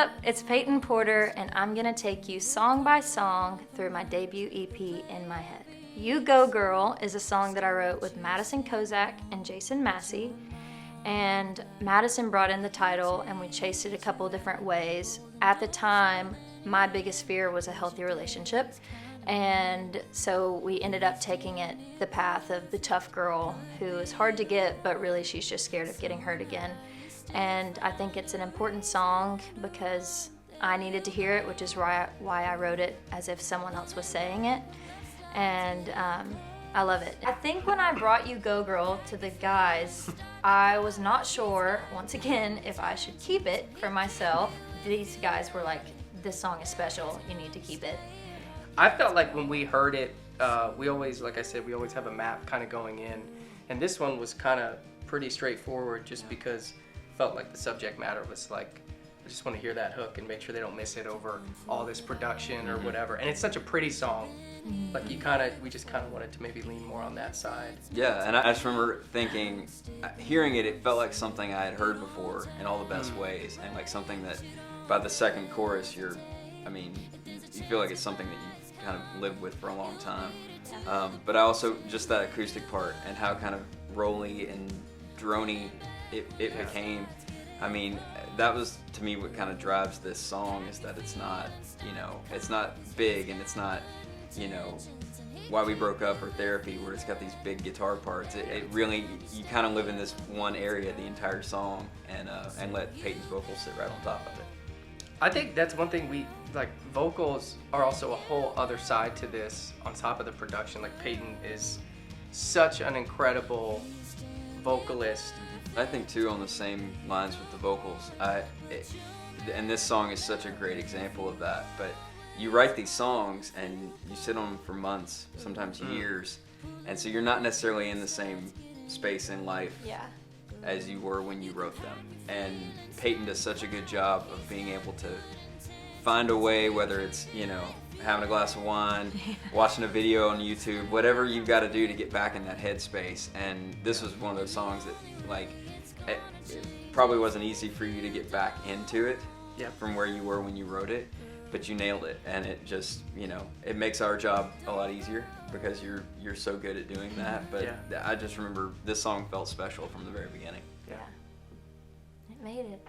up? It's Peyton Porter, and I'm gonna take you song by song through my debut EP, In My Head. You Go Girl is a song that I wrote with Madison Kozak and Jason Massey, and Madison brought in the title, and we chased it a couple different ways. At the time, my biggest fear was a healthy relationship, and so we ended up taking it the path of the tough girl who is hard to get, but really she's just scared of getting hurt again. And I think it's an important song because I needed to hear it, which is why I wrote it as if someone else was saying it. And I love it. I think when I brought You Go Girl to the guys, I was not sure, once again, if I should keep it for myself. These guys were like, this song is special, you need to keep it. I felt like when we heard it, we always, like I said, we always have a map kind of going in. And this one was kind of pretty straightforward just because it felt like the subject matter was like, I just want to hear that hook and make sure they don't miss it over all this production or whatever. And it's such a pretty song. Like we just kind of wanted to maybe lean more on that side. Yeah, and I just remember thinking, hearing it, it felt like something I had heard before in all the best ways. And like something that by the second chorus, you feel like it's something that you've kind of lived with for a long time. But I also, just that acoustic part and how kind of rolly and droney it became. I mean, that was to me what kind of drives this song, is that it's not, it's not big, and it's not, Why We Broke Up or Therapy, where it's got these big guitar parts. It really, you kind of live in this one area the entire song, and let Peyton's vocals sit right on top of it. I think that's one thing vocals are also a whole other side to this on top of the production. Like Peyton is such an incredible vocalist. I think too, on the same lines with the vocals, and this song is such a great example of that, but you write these songs and you sit on them for months, sometimes years, and so you're not necessarily in the same space in life as you were when you wrote them. And Peyton does such a good job of being able to find a way, whether it's, having a glass of wine, watching a video on YouTube, whatever you've got to do to get back in that headspace. And this was one of those songs that, it probably wasn't easy for you to get back into it from where you were when you wrote it, but you nailed it. And it just, it makes our job a lot easier because you're so good at doing that. But I just remember this song felt special from the very beginning. Yeah. It made it.